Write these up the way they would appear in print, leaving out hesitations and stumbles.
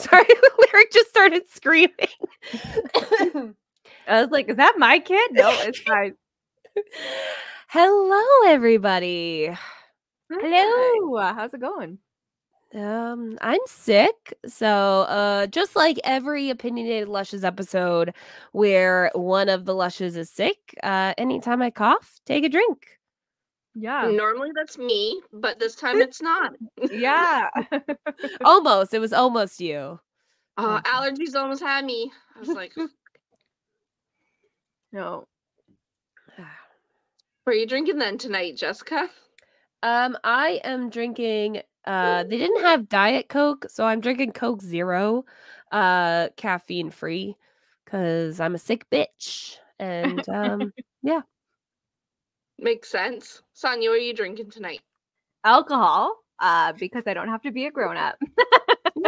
Sorry, Lyric just started screaming. I was like, is that my kid? No, it's fine. Hello, everybody. Hello. How's it going? I'm sick. So, just like every opinionated Lushes episode where one of the Lushes is sick, anytime I cough, take a drink. Yeah. Normally that's me, but this time it's not. Yeah. Almost. It was almost you. Allergies almost had me. I was like, No. what are you drinking then tonight, Jessica? I am drinking, they didn't have Diet Coke, so I'm drinking Coke Zero, caffeine free, because I'm a sick bitch. And, yeah. Makes sense. Sonia, what are you drinking tonight? Alcohol, because I don't have to be a grown-up. Woo!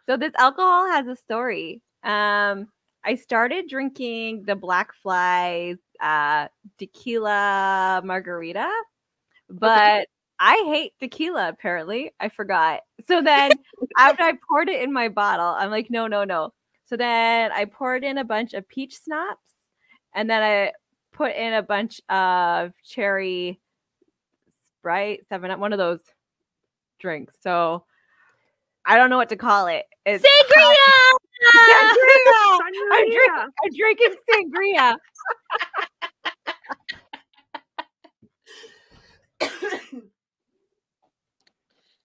So this alcohol has a story. I started drinking the Black Flies tequila margarita, but I hate tequila, apparently. I forgot. So then after I poured it in my bottle, I'm like, no. So then I poured in a bunch of peach schnapps, and then I put in a bunch of cherry Sprite, 7-Up, one of those drinks. So I don't know what to call it. It's Sangria! Sangria! I'm drinking sangria.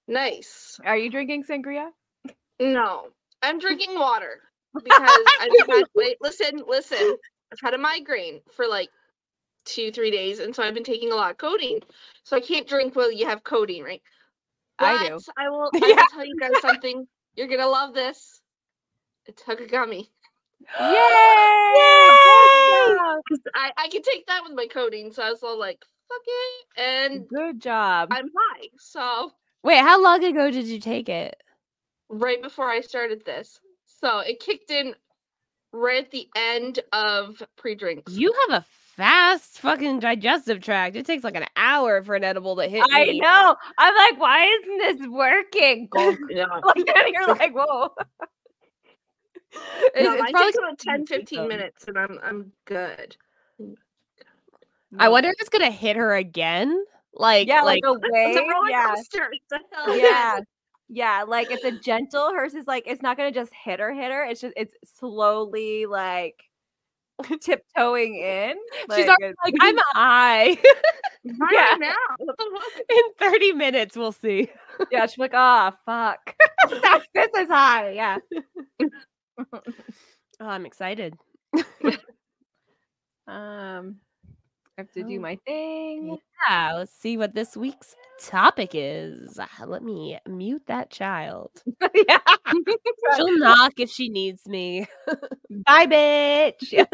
Nice. Are you drinking sangria? No, I'm drinking water because listen. I've had a migraine for like 2-3 days, and so I've been taking a lot of codeine. So I can't drink while you have codeine, right? I do. I will tell you guys something. You're gonna love this. I took a gummy. Yay! I can take that with my codeine, so I was all like, fuck it, and Good job. I'm high. So Wait, how long ago did you take it? right before I started this, so it kicked in right at the end of pre-drinks. You have a fast fucking digestive tract. It takes like an hour for an edible to hit I me. know. I'm like, why isn't this working? Yeah. Like, then you're like, whoa. No, It's mine probably takes about 10-15 minutes, and I'm good. I wonder if it's gonna hit her again. Like a wave. It's a roller Yeah. coaster. The hell Yeah. Yeah, like it's a gentle. Hers is like, it's not gonna just hit her. It's slowly like tiptoeing in. she's already like, I'm high. Right now. What the fuck? In 30 minutes, we'll see. Yeah, she's like, oh fuck. This is high. Yeah. Oh, I'm excited. I have to do my thing. Yeah, let's see what this week's topic is. Let me mute that child. Yeah. She'll knock if she needs me. Bye, bitch.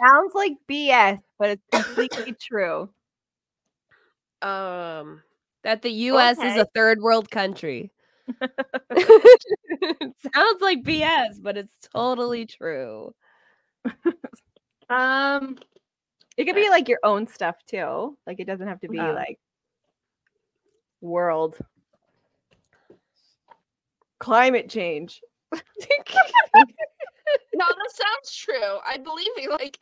Sounds like BS, but it's completely true. That the US is a third world country. It sounds like BS, but it's totally true. It could be like your own stuff too. Like it doesn't have to be like world climate change. No, that sounds true. I believe you. Like,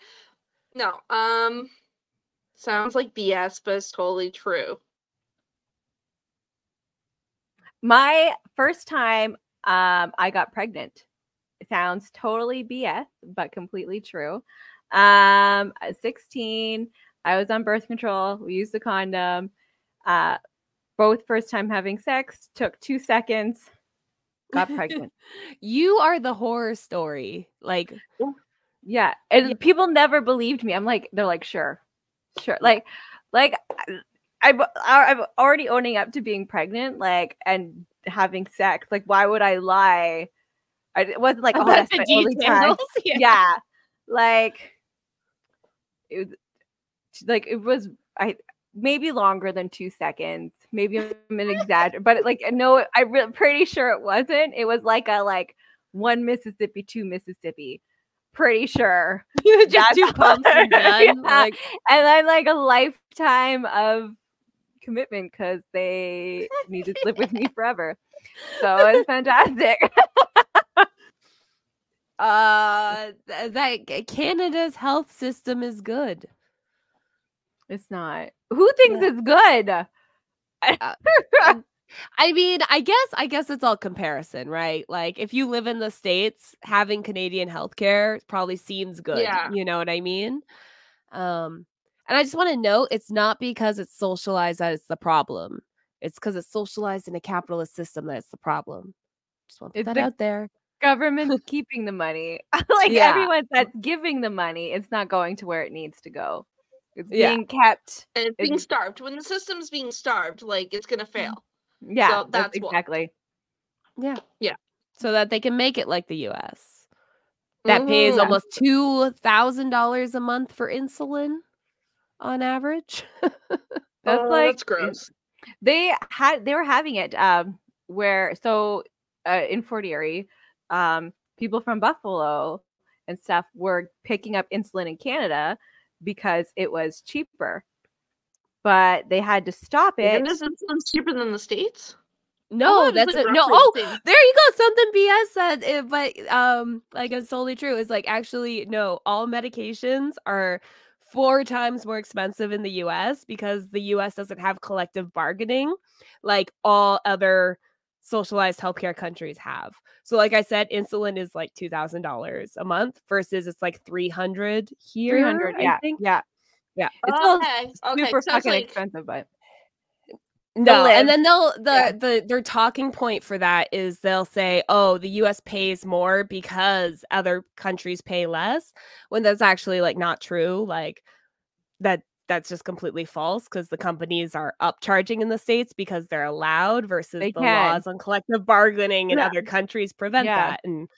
no, sounds like BS, but it's totally true. My first time I got pregnant. It sounds totally BS, but completely true. At 16, I was on birth control. We used the condom. Both first time having sex, took 2 seconds, got pregnant. You are the horror story. Like, yeah. And people never believed me. I'm like, they're like, sure. Like I'm already owning up to being pregnant, like, and having sex. Like, why would I lie? It wasn't like, oh, that's my only time. Yeah. Like, it was maybe longer than 2 seconds. Maybe I'm an exaggerate, but like no, I'm pretty sure it wasn't. It was like a one Mississippi, 2 Mississippi. Pretty sure. Just 2 pumps and done. Yeah. Like, And then like a lifetime of commitment because they need to live with me forever. So it's fantastic. that Canada's health system is good. It's not. Who thinks it's good? I mean, I guess it's all comparison, right? Like if you live in the States, having Canadian healthcare probably seems good. Yeah. You know what I mean? And I just want to note it's not because it's socialized that it's the problem. It's because it's socialized in a capitalist system that it's the problem. Just want to put that out there. Government's keeping the money. Everyone that's giving the money, it's not going to where it needs to go. It's being kept. And it's being starved. When the system's being starved, like it's gonna fail. Yeah, so that's exactly. Yeah. Yeah. So that they can make it like the US. That pays almost $2,000 a month for insulin on average. That's gross. They were having it where in Fort Erie, people from Buffalo and stuff were picking up insulin in Canada because it was cheaper. But they had to stop it. And this insulin's cheaper than the States? No, that's it. No. Oh, there you go. Something BS said, but like it's totally true. It's like actually no. All medications are 4 times more expensive in the U.S. because the U.S. doesn't have collective bargaining like all other socialized healthcare countries have. So, like I said, insulin is like $2,000 a month versus it's like $300 here. 300, I think. Yeah. It's still super fucking expensive, but. No, and then their talking point for that is they'll say, "Oh, the U.S. pays more because other countries pay less," when that's actually like not true. Like that's just completely false because the companies are upcharging in the States because they're allowed versus the laws on collective bargaining in other countries prevent that. And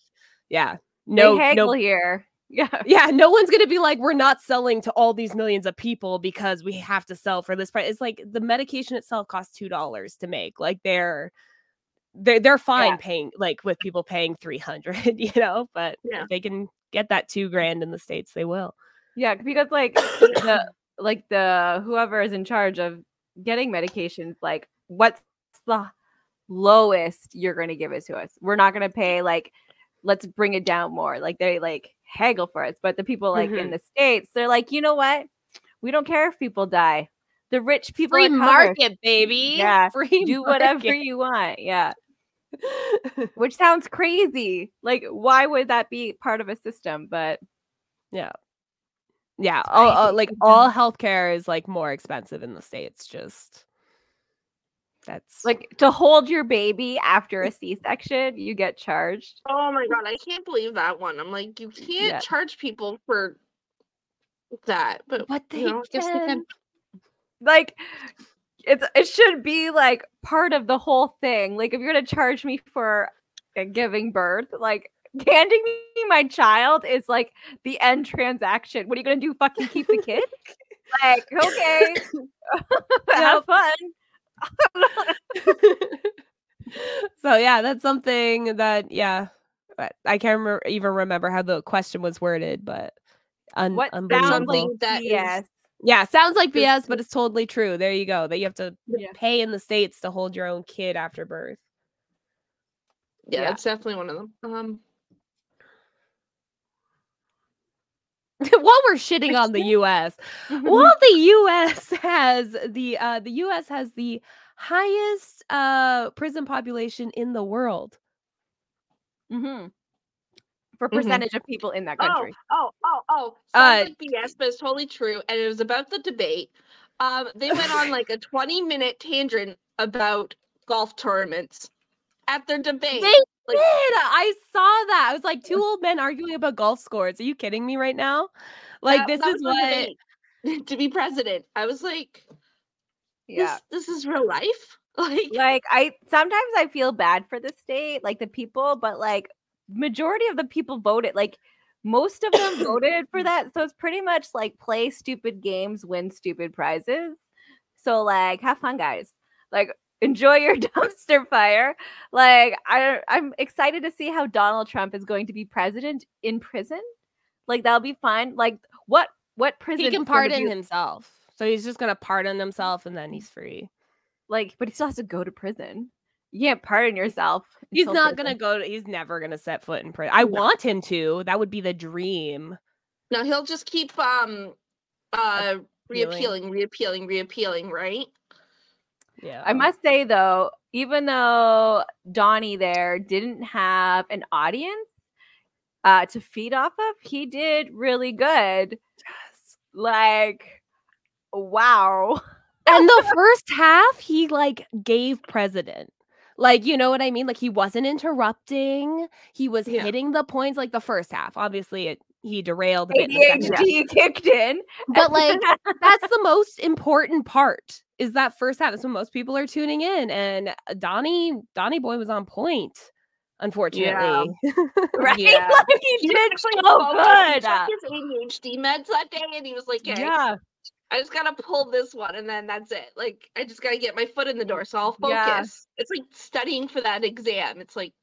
no here. Yeah, no one's gonna be like, we're not selling to all these millions of people because we have to sell for this price. It's like the medication itself costs $2 to make. Like they're fine paying, like with people paying $300, you know, but if they can get that $2,000 in the States, they will. Yeah, because like the whoever is in charge of getting medications, like what's the lowest you're gonna give it to us? We're not gonna pay let's bring it down more. Like they haggle for us, but the people in the States, they're like, you know what? We don't care if people die. The rich people free market, baby. Yeah, free do whatever you want. Yeah, which sounds crazy. Like, why would that be part of a system? But yeah. All healthcare is like more expensive in the States. Just that's like to hold your baby after a C-section, you get charged. Oh my god, I can't believe that one. I'm like, you can't charge people for that, but they can. Like it should be like part of the whole thing. Like if you're gonna charge me for giving birth, like handing me my child is like the end transaction. What are you gonna do? Fucking keep the kid? Like, okay, have fun. So yeah, that's something that I can't even remember how the question was worded, but what sounds like that BS. Yeah, sounds like BS, but it's totally true. There you go. That you have to pay in the States to hold your own kid after birth. Yeah, that's definitely one of them. While we're shitting on the U.S., while the U.S. has the highest prison population in the world. For percentage of people in that country. Sounds like BS, but it's totally true. And it was about the debate. They went on like a 20-minute tangent about golf tournaments at their debate. They did. I saw that. I was like, 2 old men arguing about golf scores. Are you kidding me right now? Like this is what to be president. I was like, this is real life. Like I feel bad for the state, like the people, but like majority of the people voted, like most of them voted for that. So it's pretty much like play stupid games, win stupid prizes. So like, have fun, guys. Like, enjoy your dumpster fire. Like, I'm excited to see how Donald Trump is going to be president in prison. Like, that'll be fun. Like, what prison? He can pardon himself. So he's just gonna pardon himself and then he's free. Like, but he still has to go to prison. You can't pardon yourself. He's not gonna he's never gonna set foot in prison. I want him to. That would be the dream. No, he'll just keep reappealing, right? Yeah. I must say though, even though Donnie there didn't have an audience to feed off of, he did really good. Yes. Like, wow. And the first half, he like gave president. Like, you know what I mean? Like, he wasn't interrupting. He was hitting the points. Like the first half, obviously, he derailed a bit. ADHD kicked in, but like that's the most important part. Is that first half? That's when most people are tuning in, and Donnie Boy was on point. Unfortunately, right? Yeah. Like, he did so good. He took his ADHD meds that day, and he was like, "Okay, Yeah. I just gotta pull this one, and then that's it. Like, I just gotta get my foot in the door, so I'll focus." Yeah. It's like studying for that exam. It's like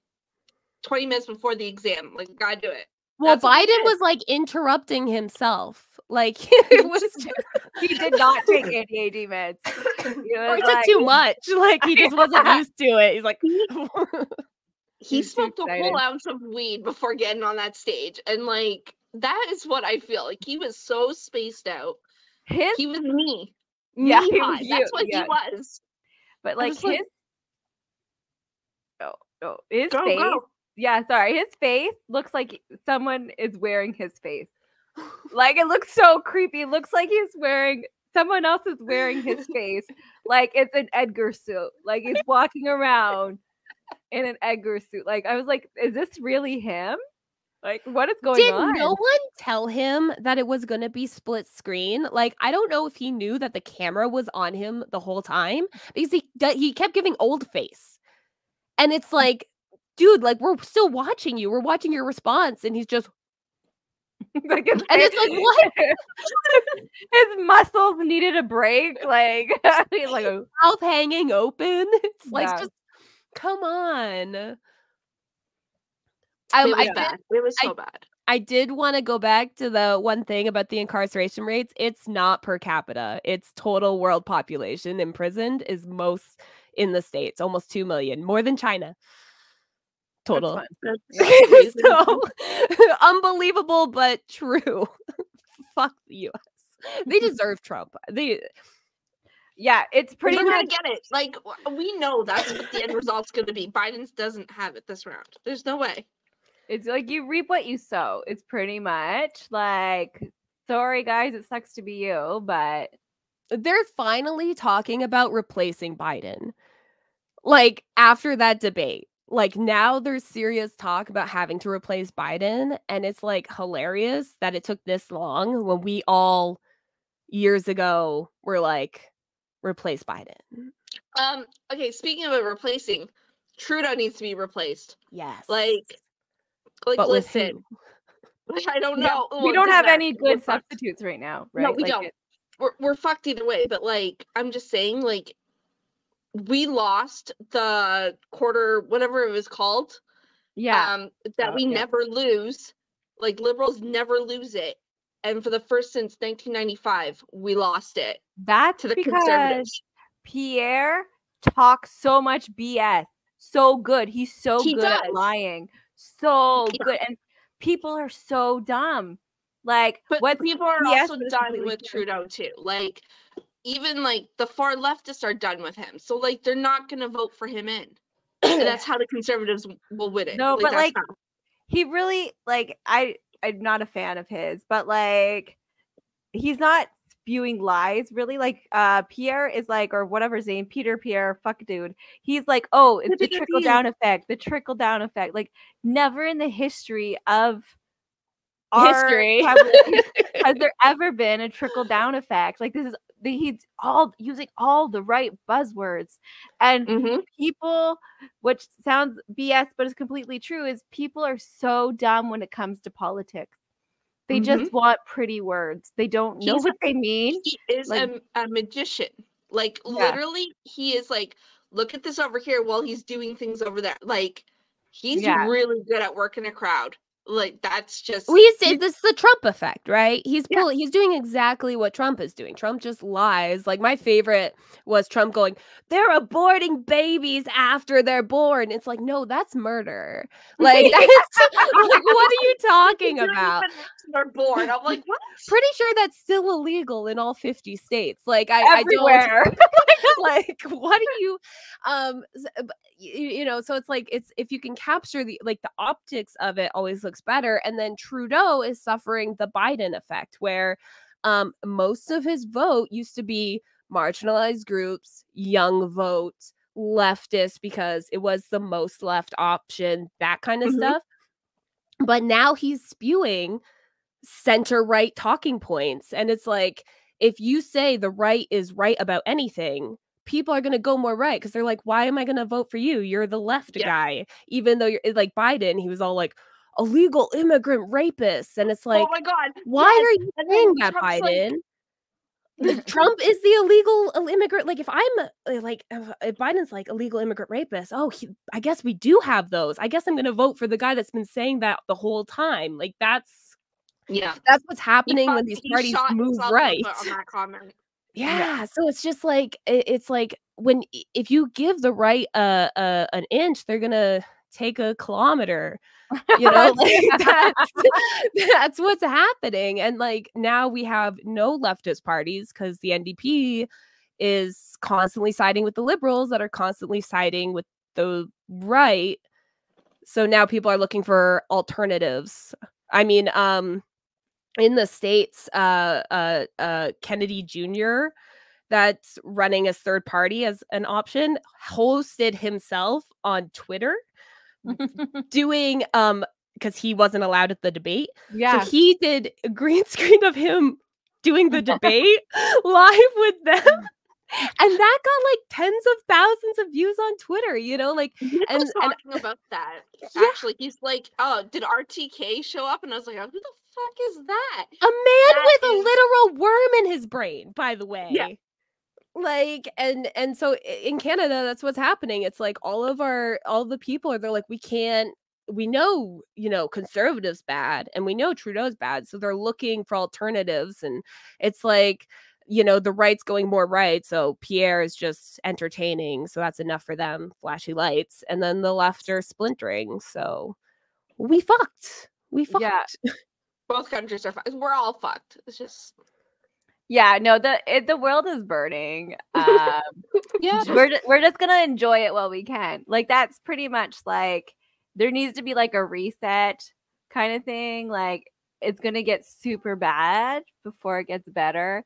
20 minutes before the exam. Like, gotta do it. Well, Biden was like interrupting himself. Like it was he did not take ADHD meds. Or he took too much. Like he just wasn't used to it. He's like he smoked a whole ounce of weed before getting on that stage. And like that is what I feel. Like he was so spaced out. He was me. Yeah, me high. That's what he was. But like his his face. Yeah, sorry. His face looks like someone is wearing his face. Like, it looks so creepy. It looks like someone else is wearing his face. Like, it's an Edgar suit. Like, he's walking around in an Edgar suit. Like, I was like, is this really him? Like, what is going on? Did no one tell him that it was going to be split screen? Like, I don't know if he knew that the camera was on him the whole time. Because he kept giving old face. And it's like, dude, like, we're still watching you. We're watching your response. And he's just like, and it's like, what? His muscles needed a break. Like, he's like mouth hanging open. It's like, just come on. It was so bad. I did want to go back to the one thing about the incarceration rates. It's not per capita. It's total world population imprisoned is most in the States, almost 2 million, more than China. Total. So unbelievable, but true. Fuck the US. They deserve Trump. It's pretty much gonna get it. Like, we know that's what the end result's gonna be. Biden doesn't have it this round. There's no way. It's like you reap what you sow. It's pretty much like, sorry guys, it sucks to be you, but they're finally talking about replacing Biden. Like, after that debate. Like, now there's serious talk about having to replace Biden, and it's like hilarious that it took this long when we all years ago were like, replace Biden. Okay, speaking of replacing, Trudeau needs to be replaced. Yes. Like but listen. I don't know. We don't have any good substitutes right now, right? No, we like don't. We're fucked either way, but like I'm just saying, like, we lost the quarter, whatever it was called. Yeah. That we never lose. Like, Liberals never lose it. And for the first since 1995, we lost it. That's to the because Conservatives. Pierre talks so much BS. So good. He's so good does. at lying. So good. And people are so dumb. Like, but people are BS also done with Trudeau too. Like, even like the far leftists are done with him. So like they're not gonna vote for him in. And that's how the Conservatives will win it. No, but like he really, like, I'm not a fan of his, but like he's not spewing lies really. Like Pierre is like, or whatever his name, Pierre, fuck dude. He's like, oh, it's the trickle down effect. Like, never in the history of history has there ever been a trickle down effect. Like, he's all using all the right buzzwords, and people, which sounds BS but is completely true, is people are so dumb when it comes to politics. They just want pretty words. They don't know what they mean. He is a magician. Like literally, he is like, look at this over here while he's doing things over there. Like he's really good at working a crowd. Like that's just this is the Trump effect, right? He's doing exactly what Trump is doing. Trump just lies. Like my favorite was Trump going, they're aborting babies after they're born. It's like, no, that's murder. Like that's like, what are you talking about? They're born. I'm like, what? Pretty sure that's still illegal in all 50 states. Like everywhere. I don't like what are you you know, so it's like if you can capture the optics of it always looks better. And then Trudeau is suffering the Biden effect where most of his vote used to be marginalized groups, young vote, leftist because it was the most left option, that kind of stuff. But now he's spewing center right talking points, and it's like if you say the right is right about anything, people are going to go more right because they're like, why am I going to vote for you? You're the left guy. Even though you're like Biden, he was all like illegal immigrant rapists, and it's like, oh my god, why are you saying that, Trump's Biden? Like, Trump is the illegal immigrant. Like if I'm like if Biden's like illegal immigrant rapist, I guess we do have those. I guess I'm going to vote for the guy that's been saying that the whole time. Like that's what's happening when these parties move right. On that comment. Yeah, so it's just like it's like if you give the right an inch, they're gonna take a kilometer. You know, like that's what's happening. And like now we have no leftist parties because the NDP is constantly siding with the liberals that are constantly siding with the right. So now people are looking for alternatives. I mean, in the States, Kennedy Jr., that's running as third party as an option, hosted himself on Twitter doing because he wasn't allowed at the debate. So he did a green screen of him doing the debate live with them. And that got like tens of thousands of views on Twitter, you know, like and talking about that. Actually, he's like, oh, did RTK show up? And I was like, oh, who the fuck is that? A man with a literal worm in his brain, by the way. Yeah. Like and so in Canada, that's what's happening. It's like all the people they're like, we know, you know, conservatives bad and we know Trudeau's bad. So they're looking for alternatives. And it's like, you know, the right's going more right. So Pierre is just entertaining. So that's enough for them. Flashy lights. And then the left are splintering. So we fucked. Yeah. Both countries are fucked. We're all fucked. It's just. Yeah, no, the world is burning. We're just gonna enjoy it while we can. Like that's pretty much like there needs to be like a reset kind of thing. Like it's gonna get super bad before it gets better.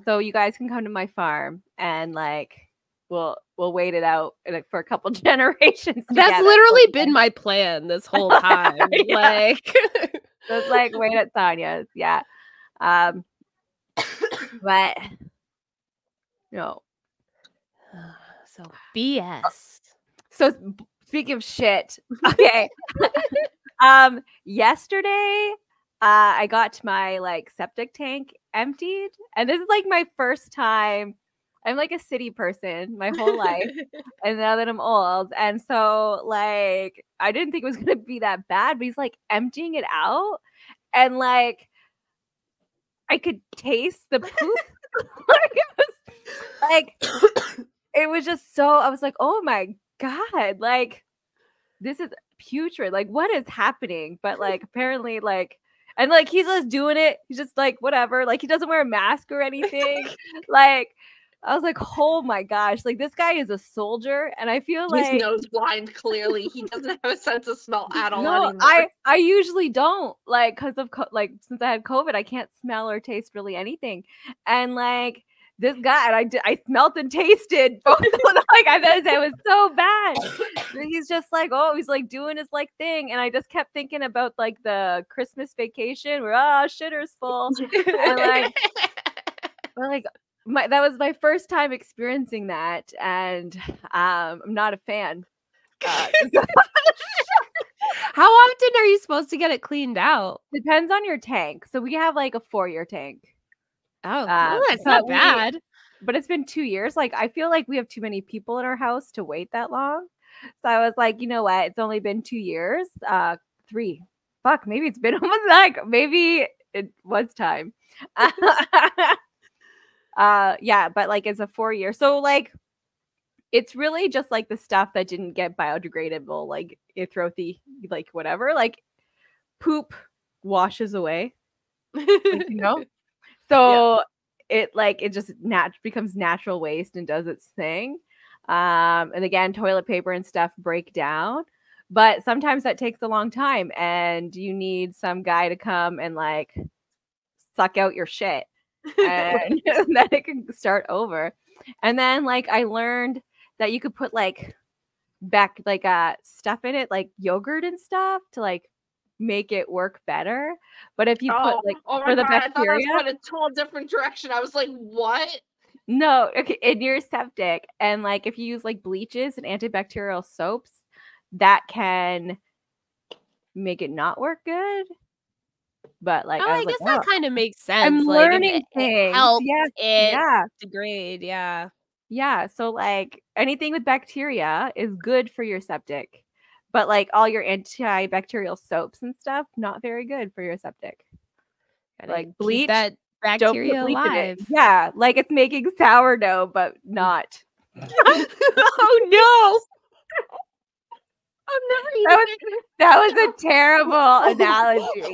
So you guys can come to my farm and like we'll wait it out for a couple generations. That's literally been my plan this whole time. Like just like wait at Sonia's, yeah. But no. So BS. So speaking of shit, okay. Yesterday, I got my like septic tank emptied, and this is like my first time. I'm like a city person my whole life, and now that I'm old, and so like I didn't think it was gonna be that bad, but he's like emptying it out, and like I could taste the poop. It was just so. I was like, oh my god, like this is putrid. Like what is happening? But like apparently like. And like he's just doing it. He's just like whatever. Like he doesn't wear a mask or anything. Like I was like, oh my gosh, like this guy is a soldier, and I feel like he's nose blind. Clearly, he doesn't have a sense of smell at all. No, anymore. I usually don't. Like because of like since I had COVID, I can't smell or taste really anything. And like this guy, and I smelt and tasted both. Like I thought it was so bad. He's just like, oh, he's like doing his like thing, and I just kept thinking about like the Christmas vacation where shitter's full, and like that was my first time experiencing that, and I'm not a fan. How often are you supposed to get it cleaned out? Depends on your tank. So we have like a 4-year tank. Oh, that's not bad. but it's been 2 years. Like, I feel like we have too many people in our house to wait that long. So I was like, you know what? It's only been 2 years. 3. Fuck, maybe it's been almost like maybe it was time. Yeah, but like it's a 4 year. So like it's really just like the stuff that didn't get biodegradable, like throughout the like whatever, like poop washes away. Like, you know? So it just becomes natural waste and does its thing. And again, toilet paper and stuff break down, but sometimes that takes a long time and you need some guy to come and like suck out your shit and then it can start over. And then like I learned that you could put like stuff in it, like yogurt and stuff to like make it work better. But if you put like for the bacteria, I thought I was going a total different direction. I was like, what? No, okay, in your septic, and like if you use like bleaches and antibacterial soaps, that can make it not work good. But like, I guess that kind of makes sense. I'm like, learning things. It helps Yeah. degrade. Yeah. Yeah. So like anything with bacteria is good for your septic, but like all your antibacterial soaps and stuff, not very good for your septic. Like bleach, that bacteria alive. Yeah, like it's making sourdough, but not. Oh no! I'm never eating that was a terrible analogy.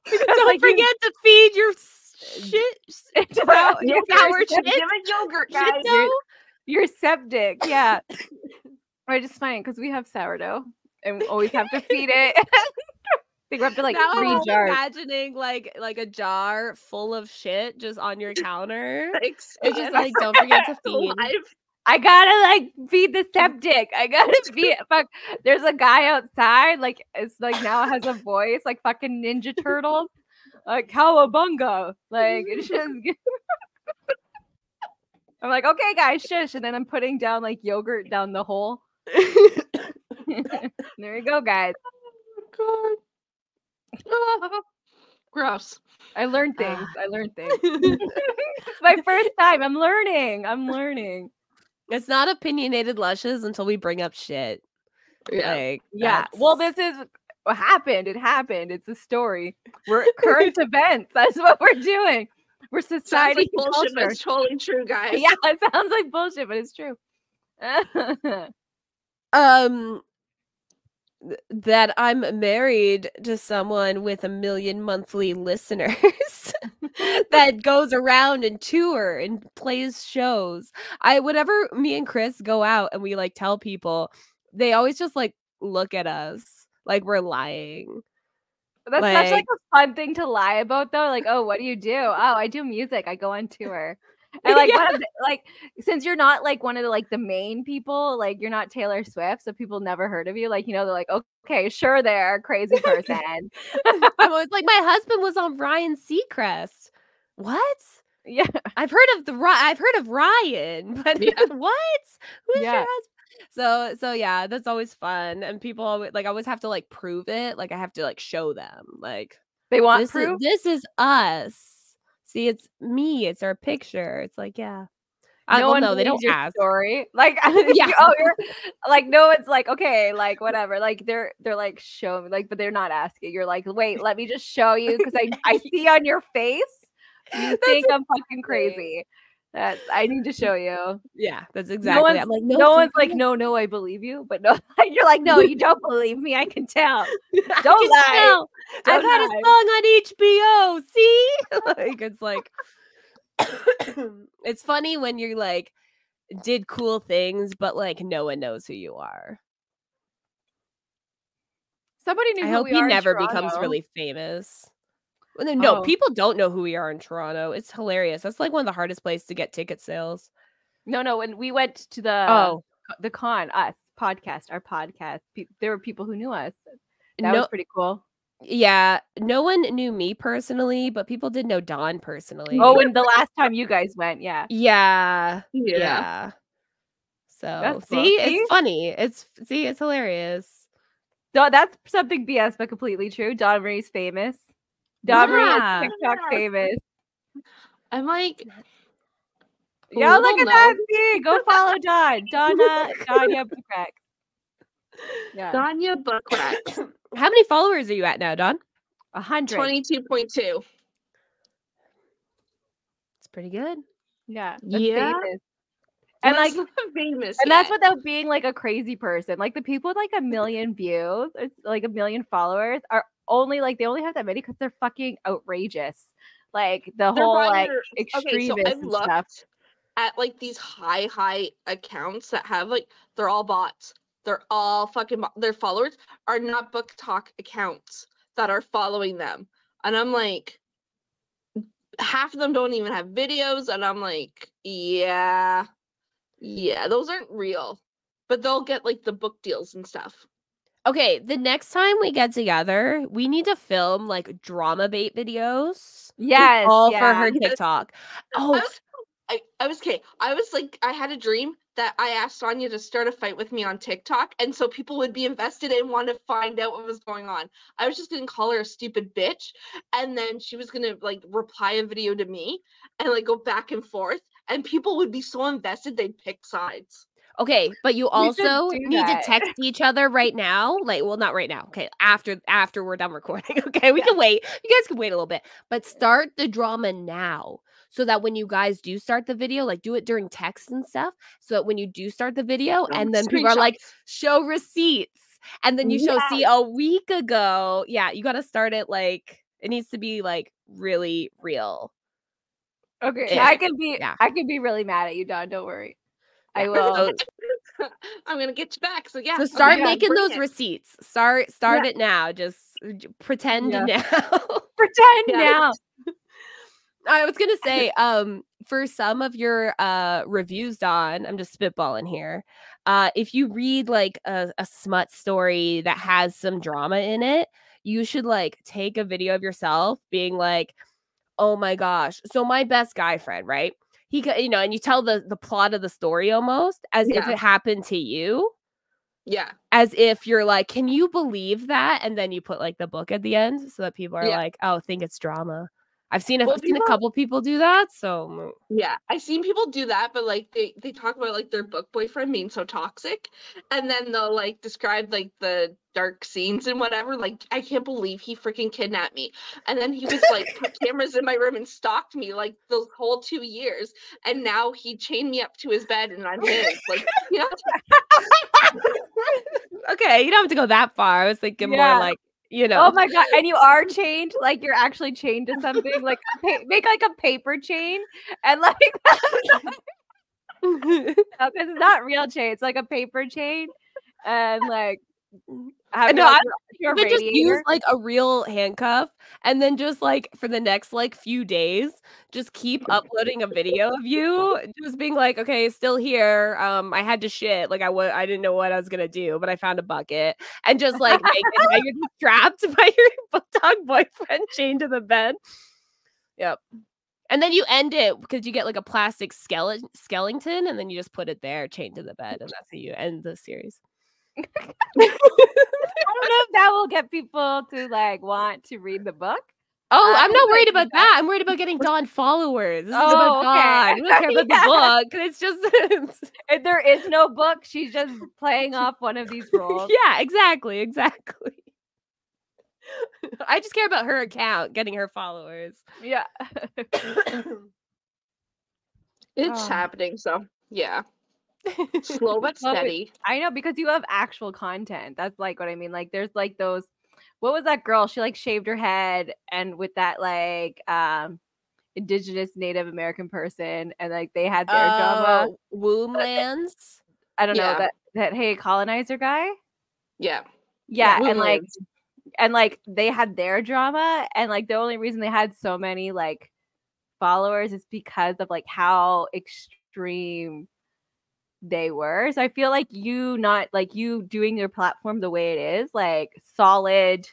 Don't forget to feed your shit. Your sour shit. Give it yogurt, guys. Your septic, yeah. I just find because we have sourdough and we always have to feed it. I think we're up to like now 3 I'm jars. Imagining like a jar full of shit just on your counter. Thanks. It's just like don't forget to feed. I gotta like feed the septic. I gotta feed. Fuck. There's a guy outside. Like it's like now it has a voice like fucking Ninja Turtles. Like cowabunga. Like it's just. I'm like, okay, guys, shush, and then I'm putting down like yogurt down the hole. There you go, guys. Oh my god. Gross. I learned things. It's my first time. I'm learning. It's not opinionated lushes until we bring up shit. Yeah. Like, yeah. Well, this is what happened. It happened. It's a story. We're current events. That's what we're doing. We're society. Sounds like bullshit, but it's totally true, guys. Yeah, it sounds like bullshit, but it's true. That I'm married to someone with 1 million monthly listeners that goes around and tour and plays shows. Whenever me and Chris go out and we like tell people, they always just like look at us like we're lying. That's such like a fun thing to lie about though. Like, oh, what do you do? Oh, I do music. I go on tour. And like, like, since you're not like one of the like the main people, like you're not Taylor Swift, so people never heard of you. Like, you know, they're like, okay, sure, they're a crazy person. I'm always like, my husband was on Ryan Seacrest. What? Yeah, I've heard of Ryan, but what? Who's your husband? So yeah, that's always fun, and people always have to like prove it. Like I have to like show them like they want proof. This is us. See, it's me. It's our picture. It's like, yeah. No, they don't ask. Story. Like, yeah. You're like, no, it's like, okay, like whatever. Like they're like, show me, like, but they're not asking. You're like, wait, let me just show you because I see on your face you think I'm fucking crazy. That I need to show you. Yeah, that's exactly. I'm like, no one's like, no, I believe you, but no, you're like, no, you don't believe me. I can tell. Don't lie. I've had a song on HBO. See, like it's like, it's funny when you're like, did cool things, but like no one knows who you are. Somebody knew. I hope he never becomes really famous. No, people don't know who we are in Toronto. It's hilarious. That's like one of the hardest places to get ticket sales. No. When we went to the con, our podcast, there were people who knew us. That was pretty cool. Yeah, no one knew me personally, but people did know Dawn personally. Oh, and the last time you guys went, yeah. So it's funny. It's hilarious. No, that's something BS, but completely true. Dawn Marie's famous. Dawn Marie is TikTok famous. I'm like, Yeah, look Little at that. known. See, go follow Dawn. Danya Bukrek. Yeah, Danya Buckrex. How many followers are you at now, Dawn? 100. 22.2. It's pretty good. Yeah, that's Yeah. famous. And That's like, not famous and that's yet. without being like a crazy person. Like the people with like 1 million views, or like 1 million followers, are only like they only have that many because they're fucking outrageous. Like the They're whole buying like your okay, so extremists I've and stuff. looked at like these high accounts that have like they're all bots. They're all fucking their followers are not book talk accounts that are following them. And I'm like, half of them don't even have videos, and I'm like, yeah, those aren't real. But they'll get like the book deals and stuff. Okay, the next time we get together, we need to film like drama bait videos. Yes, All yeah. for her TikTok. Oh, I was okay. I was like, I had a dream that I asked Sonia to start a fight with me on TikTok, and so people would be invested and want to find out what was going on. I was just gonna call her a stupid bitch, and then she was gonna like reply a video to me and like go back and forth, and people would be so invested they'd pick sides. okay, but you We should also do need to that. text each other right now. Like, well, not right now. Okay, after we're done recording. Okay, we can wait. You guys can wait a little bit, but start the drama now, so that when you guys do start the video, like do it during text and stuff, so that when you do start the video, and then people are like, Screenshots. show receipts, and then you show, see, a week ago. Yeah, you got to start it like it needs to be like really real. Okay, Yeah. I can be really mad at you, Dawn. Don't worry. Yeah, I will. so- I'm gonna get you back. So yeah. So start okay, making bring those it. receipts. Start it now. Just pretend Yeah. now. Pretend Yeah. now. I was gonna say, for some of your reviews, Dawn, I'm just spitballing here. If you read like a smut story that has some drama in it, you should like take a video of yourself being like, oh my gosh. So my best guy friend, right? He, and you tell the plot of the story almost as if Yeah. it happened to you. Yeah. As if you're like, can you believe that? And then you put like the book at the end so that people are Yeah. like, oh, think it's drama. I've seen Well, a couple people do that. So Yeah, I've seen people do that, but like they talk about like their book boyfriend being so toxic, and then they'll like describe like the dark scenes and whatever. Like, I can't believe he freaking kidnapped me, and then he was like put cameras in my room and stalked me like those whole 2 years, and now he chained me up to his bed and I'm his. Like, you know, okay, you don't have to go that far. I was thinking more like, Oh my god! And you are chained, like you're actually chained to something, like make like a paper chain, and like because it's not real chain; it's like a paper chain, and like have no, your could just use radiator. like a real handcuff, and then just like for the next like few days, just keep uploading a video of you just being like, okay, still here. I had to shit, like I didn't know what I was gonna do, but I found a bucket, and just like make it now you're just trapped by your book dog boyfriend chained to the bed. Yep. And then you end it because you get like a plastic skeleton, and then you just put it there chained to the bed, and that's how you end the series. I don't know if that will get people to like want to read the book. Oh, I'm not worried about that. I'm worried about getting Dawn followers. This is about Dawn. We don't care about the book. It's just if there is no book, she's just playing off one of these roles. Yeah, exactly. I just care about her account, getting her followers. Yeah. it's happening. So yeah. Slow but steady. I know, because you have actual content. That's like what I mean. Like there's like those, what was that girl? She like shaved her head and with that like indigenous Native American person, and like they had their drama. Womblands. I don't know that hey colonizer guy. Yeah. Yeah, and like they had their drama, and like the only reason they had so many like followers is because of like how extreme they were. So I feel like you doing your platform the way it is, like solid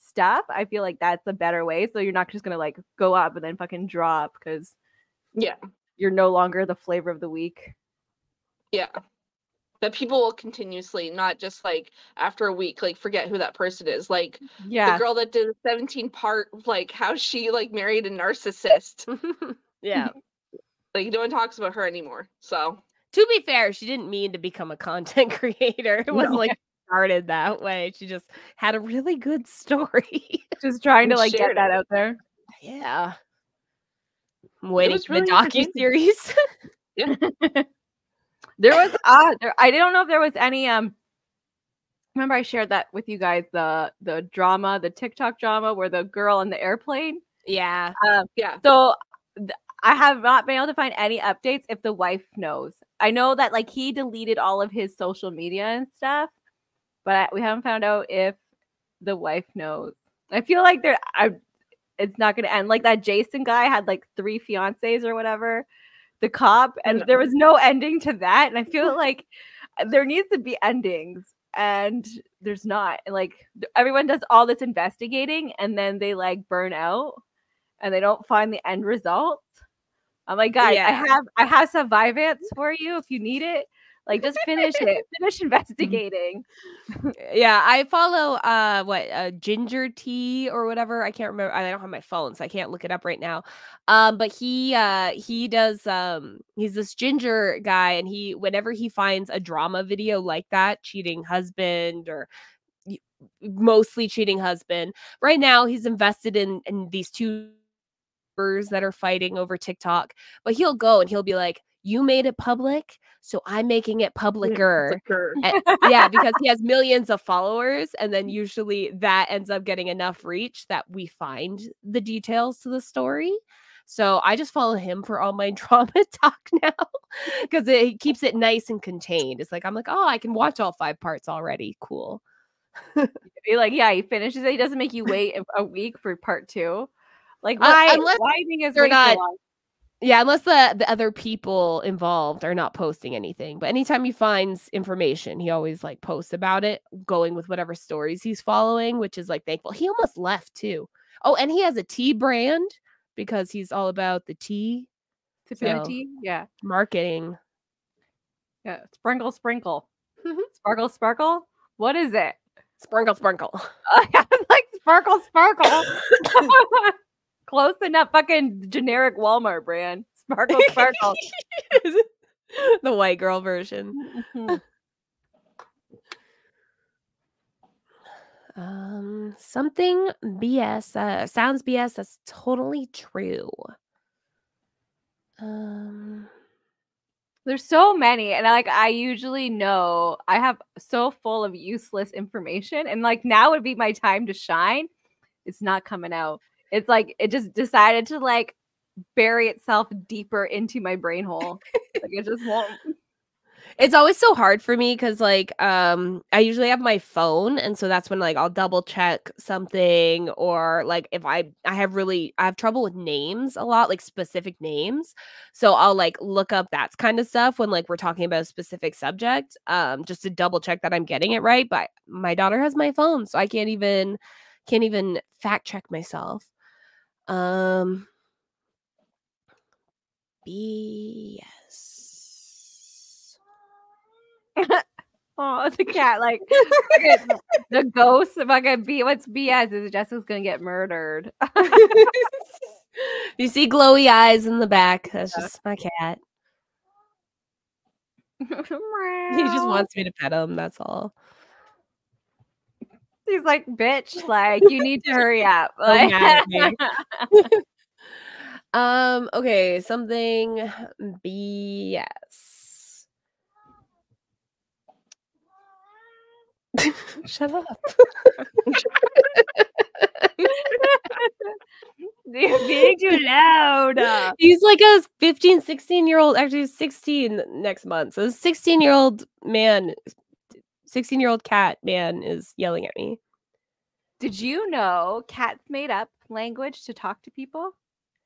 stuff, I feel like that's a better way. So you're not just gonna like go up and then fucking drop because you're no longer the flavor of the week. Yeah. That people will continuously, not just like after a week, like forget who that person is. Like the girl that did a 17-part, like how she like married a narcissist. Yeah. Like, no one talks about her anymore. So, to be fair, she didn't mean to become a content creator. It wasn't like started that way. She just had a really good story. Just trying to And like get shared that it. out there. Yeah. I'm waiting was for the really entertaining. docuseries. There was I don't know if there was any remember I shared that with you guys, the drama, the TikTok drama where the girl on the airplane. Yeah. Yeah. So I have not been able to find any updates if the wife knows. I know that like he deleted all of his social media and stuff, but we haven't found out if the wife knows. I feel like it's not going to end. Like that Jason guy had like 3 fiancés or whatever, the cop, and there was no ending to that. And I feel like there needs to be endings, and there's not. Like everyone does all this investigating, and then they like burn out, and they don't find the end result. I'm like, guys, I have Survivance for you if you need it. Like, just finish it. Finish investigating. Yeah, I follow Ginger Tea or whatever. I can't remember. I don't have my phone, so I can't look it up right now. But he does he's this ginger guy, and whenever he finds a drama video like that, cheating husband or mostly cheating husband. Right now, he's invested in these 2 that are fighting over TikTok, but he'll go and he'll be like, you made it public, so I'm making it publicer. Yeah, because he has millions of followers, and then usually that ends up getting enough reach that we find the details to the story. So I just follow him for all my drama talk now because it keeps it nice and contained. It's like, I'm like, oh, I can watch all 5 parts already. Cool. You're like, yeah, he finishes it. He doesn't make you wait a week for part 2. Like, why? Unless why do you think it's they're not? So long? Yeah, unless the other people involved are not posting anything. But anytime he finds information, he always like posts about it, going with whatever stories he's following, which is like thankful. He almost left too. Oh, and he has a tea brand because he's all about the tea. Tea? Yeah. Marketing. Yeah. Sprinkle. Sparkle, sparkle. What is it? Sprinkle. I was like, sparkle. Close enough. Fucking generic Walmart brand. Sparkle. The white girl version. Something BS. Sounds BS. That's totally true. There's so many, and I usually know I have so full of useless information, and like now would be my time to shine. It's not coming out. It's like it just decided to like bury itself deeper into my brain hole. Like it just won't. It's always so hard for me because like I usually have my phone, and so that's when like I'll double check something, or like if I have trouble with names a lot, like specific names, so I'll like look up that kind of stuff when like we're talking about a specific subject, just to double check that I'm getting it right. But my daughter has my phone, so I can't even fact check myself. BS. Oh, the cat, like the ghost. Fucking what's BS is Jessica's gonna get murdered. You see glowy eyes in the back. That's just my cat. He just wants me to pet him. That's all. He's like, bitch, like you need to hurry up. Like, okay, something BS. Shut up. You're being too loud. He's like a 15, 16-year-old, actually 16 next month. So a 16-year-old cat man is yelling at me. Did you know cats made up language to talk to people?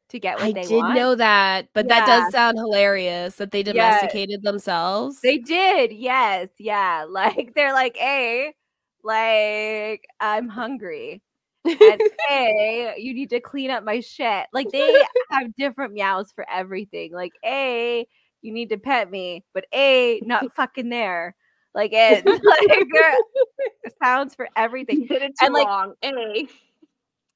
To get what they want? I did know that, but that does sound hilarious that they domesticated themselves. They did, yes, yeah. Like they're like, hey, like I'm hungry, and hey, you need to clean up my shit. Like they have different meows for everything. Like, hey, you need to pet me, but hey, not fucking there. Like it, like it sounds for everything. You did it too long. Hey.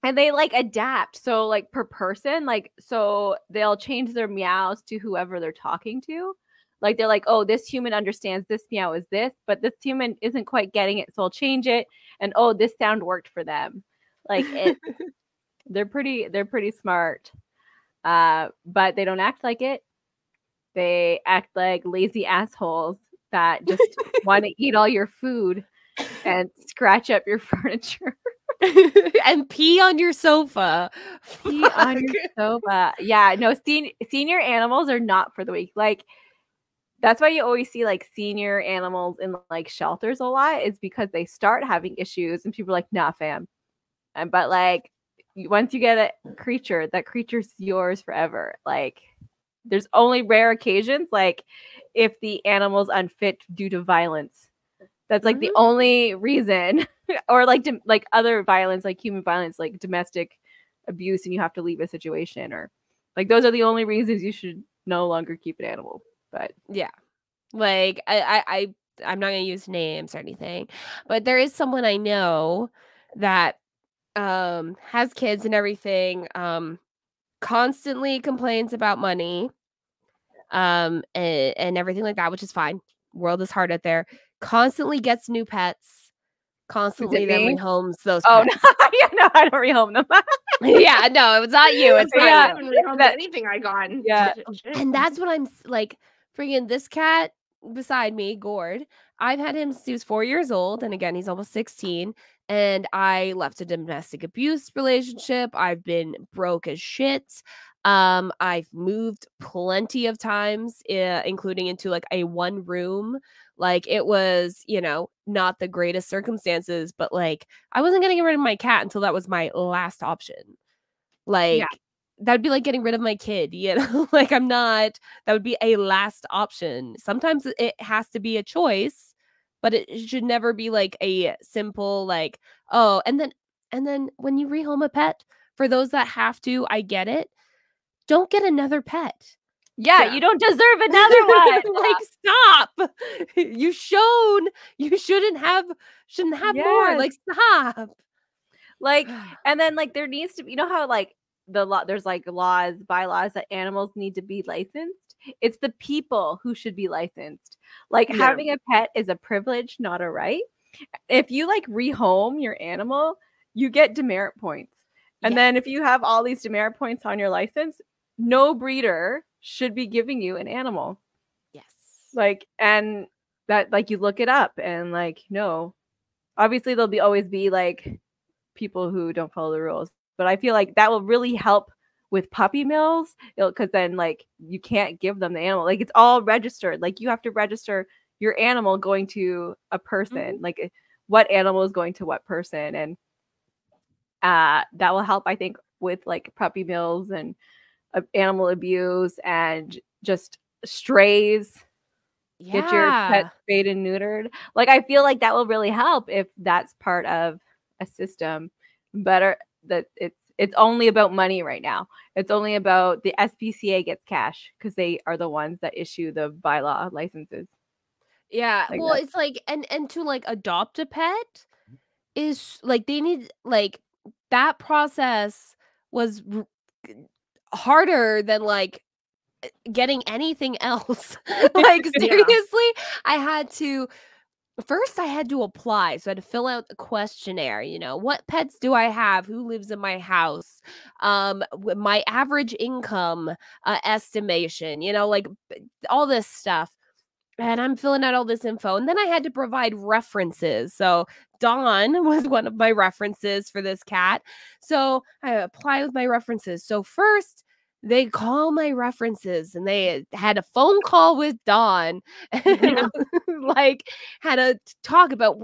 And they like adapt. So like per person, like, so they'll change their meows to whoever they're talking to. Like they're like, oh, this human understands this meow is this, but this human isn't quite getting it, so I'll change it. And oh, this sound worked for them. Like it, they're pretty smart. But they don't act like it. They act like lazy assholes that just want to eat all your food and scratch up your furniture. And pee on your sofa. Pee on your sofa. Yeah, no, senior animals are not for the weak. Like, that's why you always see like senior animals in like shelters a lot, is because they start having issues and people are like, nah, fam. But like, once you get a creature, that creature's yours forever. Like, there's only rare occasions, like if the animal's unfit due to violence. That's like the only reason, or like like other violence, like human violence, like domestic abuse, and you have to leave a situation, or like those are the only reasons you should no longer keep an animal. But yeah, like I'm not gonna use names or anything, but there is someone I know that has kids and everything, constantly complains about money, and everything like that, which is fine. World is hard out there. Constantly gets new pets. Constantly then rehomes those pets. Oh no, yeah, no, I don't rehome them. Yeah, no, it was not you. It's not I haven't rehomed anything I got. Yeah, and that's what I'm like. Freaking this cat beside me, Gord. I've had him since he was 4 years old, and again, he's almost 16. And I left a domestic abuse relationship. I've been broke as shit. I've moved plenty of times, including into like a one room. Like it was, not the greatest circumstances, but like I wasn't gonna get rid of my cat until that was my last option. Like that'd be like getting rid of my kid, like that would be a last option. Sometimes it has to be a choice, but it should never be like a simple like, oh, and then when you rehome a pet, for those that have to, I get it. Don't get another pet. Yeah, you don't deserve another one. Like, stop. You shouldn't have more. Like, stop. Like, and then like there needs to be, how like there's like bylaws that animals need to be licensed. It's the people who should be licensed. Like having a pet is a privilege, not a right. If you like rehome your animal, you get demerit points. And then if you have all these demerit points on your license, no breeder should be giving you an animal. Yes. Like, and that like you look it up and like, no, obviously there'll always be like people who don't follow the rules, but I feel like that will really help with puppy mills, because then like you can't give them the animal. Like it's all registered. Like you have to register your animal going to a person, like what animal is going to what person. And that will help, I think, with like puppy mills and animal abuse and just strays. Get your pet spayed and neutered. Like I feel like that will really help if that's part of a system. Better that it's only about money right now. It's only about the SPCA gets cash because they are the ones that issue the bylaw licenses. Yeah, like well, it's like and to like adopt a pet is like they need like that process was harder than like getting anything else. Like seriously, I had to apply. So I had to fill out the questionnaire, what pets do I have? Who lives in my house? My average income estimation, like all this stuff. And I'm filling out all this info. And then I had to provide references. So Dawn was one of my references for this cat. So I apply with my references. So first, they call my references and they had a phone call with Dawn and like had to talk about,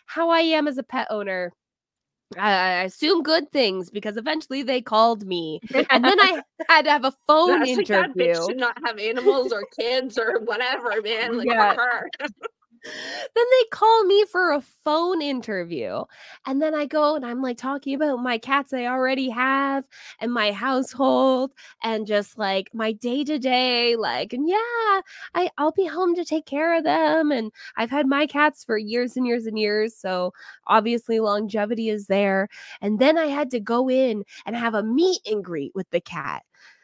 how I am as a pet owner. I assume good things because eventually they called me, and then I had to have a phone interview. Like that bitch should not have animals or kids or whatever, man. Like her. Then they call me for a phone interview. And then I go and I'm like talking about my cats I already have and my household and just like my day-to-day, like, and yeah, I'll be home to take care of them. And I've had my cats for years and years and years. So obviously longevity is there. And then I had to go in and have a meet and greet with the cat.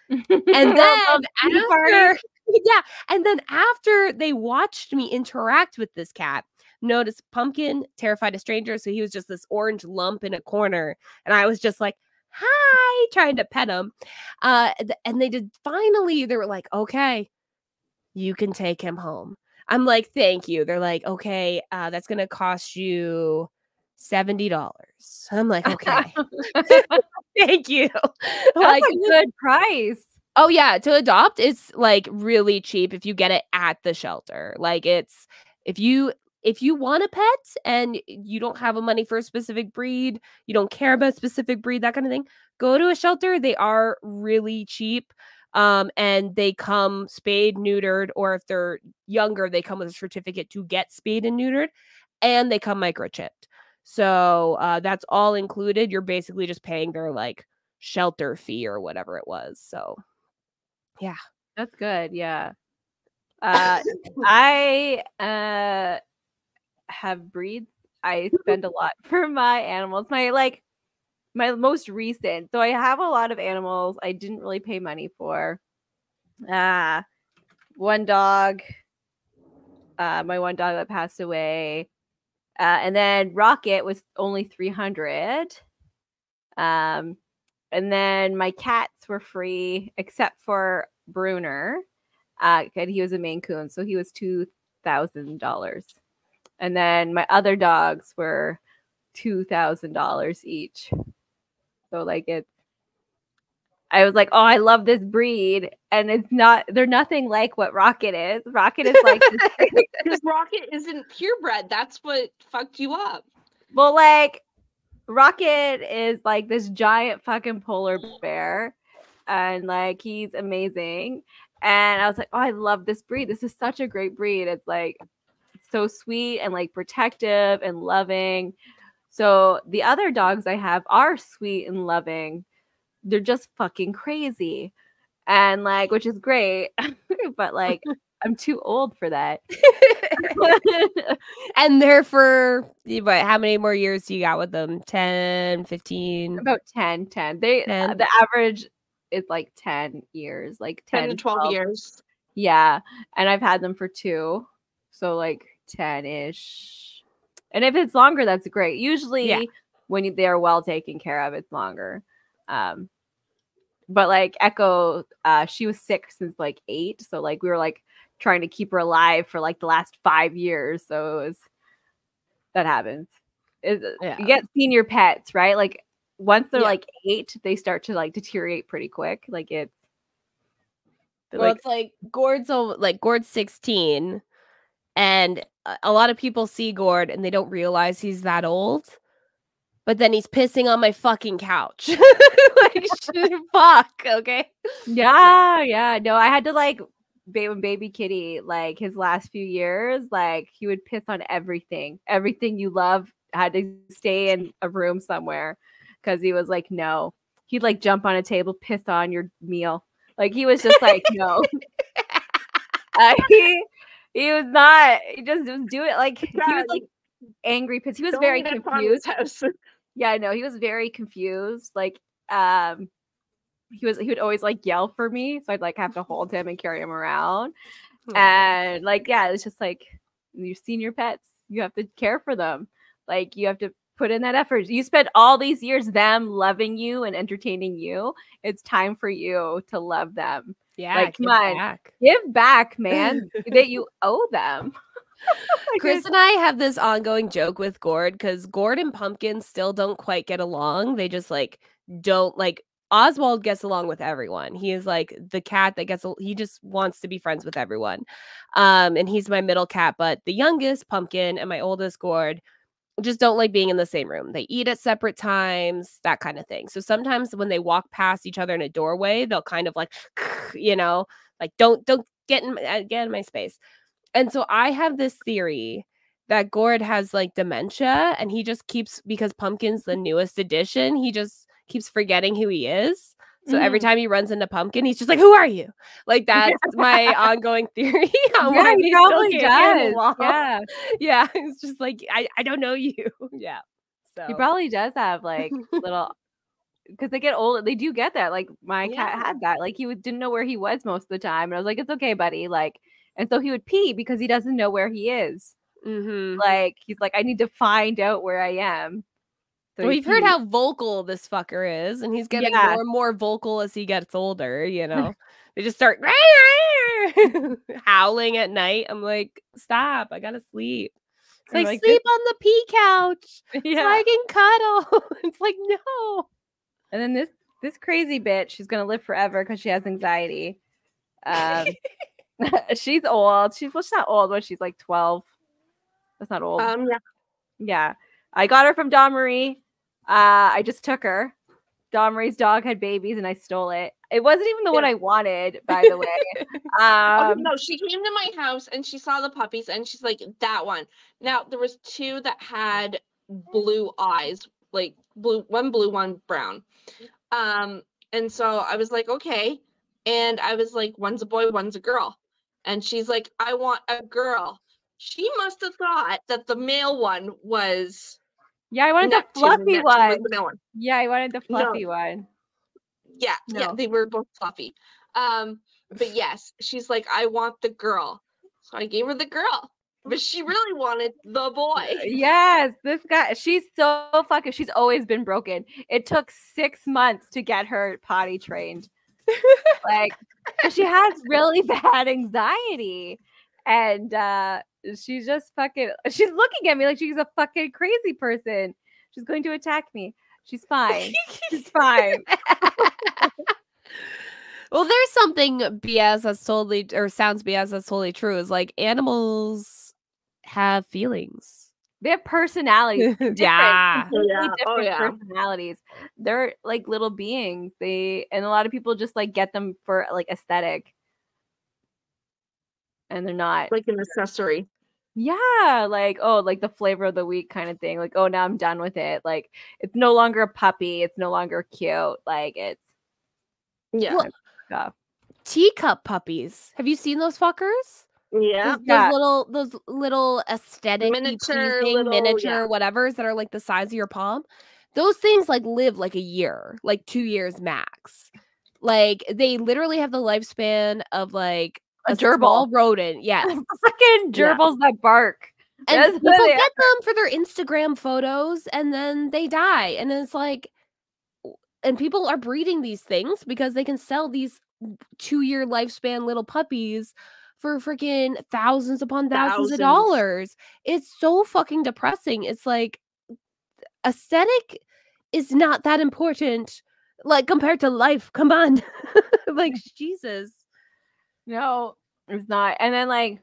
And then after, yeah, and then after they watched me interact with this cat, notice Pumpkin terrified of strangers, so he was just this orange lump in a corner, and I was just like, "Hi," trying to pet him. And they were like, "Okay, you can take him home." I'm like, "Thank you." They're like, "Okay, that's gonna cost you $70." I'm like, "Okay." Thank you. That's Like, a good price. oh yeah, to adopt, it's like really cheap if you get it at the shelter. Like it's if you want a pet and you don't have a money for a specific breed, you don't care about a specific breed, that kind of thing, go to a shelter. They are really cheap. And they come spayed, neutered, or if they're younger, they come with a certificate to get spayed and neutered, and they come microchipped. So that's all included. You're basically just paying their like shelter fee or whatever it was. So yeah. That's good. Yeah. I have breeds. I spend a lot for my animals. My most recent. So I have a lot of animals I didn't really pay money for. One dog. My one dog that passed away. And then Rocket was only 300. And then my cats were free except for Bruner. And he was a Maine Coon, so he was $2,000. And then my other dogs were $2,000 each. So like I was like, oh, I love this breed, and they're nothing like what Rocket is. Rocket is like because Rocket isn't purebred. That's what fucked you up. Well, like Rocket is like this giant fucking polar bear, and like he's amazing. And I was like, oh, I love this breed. This is such a great breed. It's like so sweet and like protective and loving. So the other dogs I have are sweet and loving. They're just fucking crazy. And like, which is great, but like I'm too old for that. And they're for but how many more years do you got with them? 10, 15? About 10. They 10? The average is like 10 years, like 10 to 12 years. Yeah. And I've had them for 2. So like 10-ish. And if it's longer, that's great. Usually when they're well taken care of, it's longer. But like Echo, she was sick since like 8. So like we were like trying to keep her alive for like the last 5 years. So that happens. You get senior pets, right? Like once they're like 8, they start to like deteriorate pretty quick. Like it's like Gord's 16, and a lot of people see Gord and they don't realize he's that old. But then he's pissing on my fucking couch. Like, fuck, okay? Yeah. No, I had to like when baby kitty, like his last few years, like he would piss on everything. Everything you love had to stay in a room somewhere because he was like, no. He'd like jump on a table, piss on your meal. Like he was just like, no. He was not. He just was doing it like he was like angry because he was very confused. Yeah, no, he was very confused. Like, he would always like yell for me, so I'd like have to hold him and carry him around. And like, yeah, it's just like your senior pets, you have to care for them. Like, you have to put in that effort. You spent all these years them loving you and entertaining you. It's time for you to love them. Yeah, like, come on, give back, man. That you owe them. Chris and I have this ongoing joke with Gord because Gord and Pumpkin still don't quite get along. They just like don't like Oswald gets along with everyone. He is like the cat that he just wants to be friends with everyone. And he's my middle cat, but the youngest Pumpkin and my oldest Gord just don't like being in the same room. They eat at separate times, that kind of thing. So sometimes when they walk past each other in a doorway, they'll kind of like, you know, like don't get in my space. And so I have this theory that Gord has like dementia, and he just keeps, because Pumpkin's the newest addition, he just keeps forgetting who he is. So every time he runs into Pumpkin, he's just like, "Who are you?" Like that's my ongoing theory on Yeah, why he they still probably can't get does. along. Yeah, Yeah, it's just like I don't know you. Yeah, he so probably does have like little, because they get old. They do get that. Like my cat yeah. had that. Like didn't know where he was most of the time, and I was like, "It's okay, buddy." Like, and so he would pee because he doesn't know where he is. Mm-hmm. Like he's like, "I need to find out where I am." So he We've heard pees. how vocal this fucker is, and he's getting Yeah. more and more vocal as he gets older, you know. They just start howling at night. I'm like, stop, I gotta sleep. It's I'm like, like, sleep on the pee couch so yeah. I can cuddle. It's like, no. And then this crazy bitch, she's gonna live forever because she has anxiety. She's old. She's not old, but she's like 12. That's not old. Yeah. Yeah. I got her from Dawn Marie. I just took her. Dawn Marie's dog had babies and I stole it. It wasn't even the one I wanted, by the way. No, she came to my house and she saw the puppies and she's like, that one. Now there was two that had blue eyes, like one blue, one brown. And so I was like, okay. And I was like, one's a boy, one's a girl. And she's like, I want a girl. She must have thought that the male one was Yeah, I wanted the Neptune, and fluffy Neptune was one. the male one. Yeah, I wanted the No. fluffy one. Yeah, No. they were both fluffy. But yes, she's like, I want the girl. So I gave her the girl. But she really wanted the boy. Yes, this guy, she's so fucking, she's always been broken. It took 6 months to get her potty trained. Like, she has really bad anxiety. And she's just fucking, she's looking at me like she's a fucking crazy person. She's going to attack me. She's fine. She's fine. Well, there's something BS that's totally, or sounds BS that's totally true, is like animals have feelings. They have personalities. Yeah. Different personalities. They're like little beings. And a lot of people just like get them for like aesthetic. And they're not like an accessory. Yeah, like, oh, like the flavor of the week kind of thing. Like, oh, now I'm done with it. Like, it's no longer a puppy. It's no longer cute. Like, it's well, teacup puppies. Have you seen those fuckers? Yeah. Those little aesthetic miniature whatevers that are like the size of your palm. Those things like live like a year, like 2 years max. Like they literally have the lifespan of like a small rodent. Yes. Freaking gerbils that bark. And people get them for their Instagram photos and then they die. And it's like, and people are breeding these things because they can sell these 2-year lifespan little puppies for freaking thousands upon thousands of dollars. It's so fucking depressing. It's like aesthetic is not that important, like compared to life. Come on. Like Jesus. No, it's not. And then like,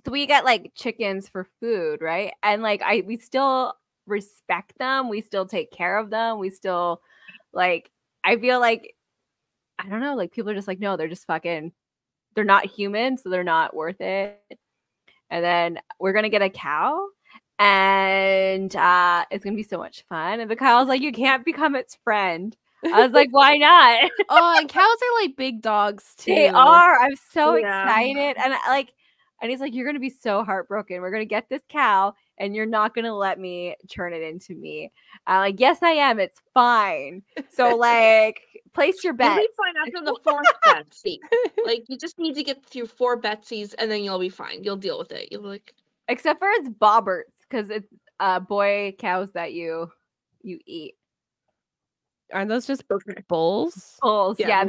so we get like chickens for food, right? And like we still respect them. We still take care of them. We still like, I feel like, I don't know, like people are just like, no, they're just fucking, they're not human, so they're not worth it. And then we're gonna get a cow, and it's gonna be so much fun. And the cow's like, you can't become its friend. I was like, why not? Oh, and cows are like big dogs too. They are. I'm so excited. And and he's like, you're gonna be so heartbroken. We're gonna get this cow, and you're not gonna let me turn it into me. I'm like, yes, I am. It's fine. So like, place your bet. You'll be fine after the 4th Betsy. Like, you just need to get through 4 Betsies, and then you'll be fine. You'll deal with it. You'll be like, except for it's bobberts, because it's boy cows that you eat. Aren't those just bulls? Bulls, yeah.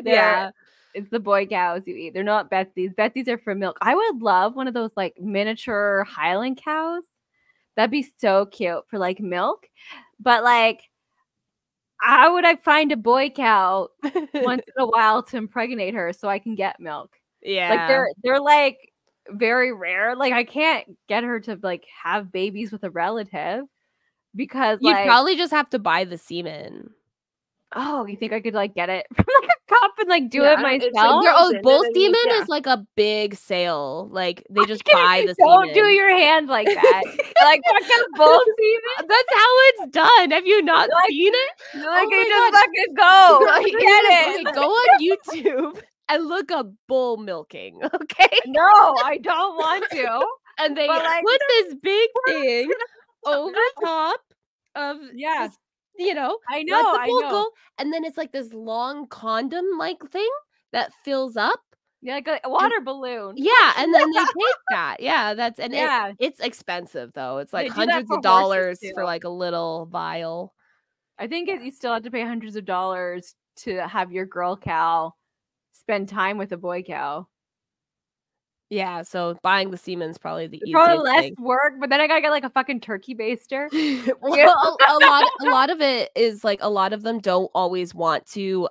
Yeah. It's the boy cows you eat. They're not Betsies. Betsies are for milk. I would love one of those like miniature Highland cows. That'd be so cute for like milk. But like, how would I find a boy cow once in a while to impregnate her so I can get milk? Yeah. Like they're like very rare. Like I can't get her to like have babies with a relative because you'd like, probably just have to buy the semen. Oh, you think I could like get it from like a cup and like do Yeah, it it's myself? like frozen, bull and then you- semen yeah. is like a big sale. Like they just Kidding, buy the don't semen. do your hand like that. Like fucking bull semen. That's how it's done. Have you not Like- seen it? You're like, Oh my just God. fucking go. Like, Get it. okay, go on YouTube and look up bull milking. Okay. No, I don't want to. And they But, like, put this big thing over top of Yeah. this, you know, I know, let the I bull know. go, and then it's like this long condom like thing that fills up. Yeah, like a water balloon. Yeah, and then they take that. Yeah, that's and Yeah. it's expensive though. It's like They do that hundreds for of dollars horses, for too. like a little vial. I think you still have to pay hundreds of dollars to have your girl cow spend time with a boy cow. Yeah, so buying the semen's probably the It's easiest probably less thing. work, but then I gotta get like a fucking turkey baster. Well, a lot of it is like a lot of them don't always want to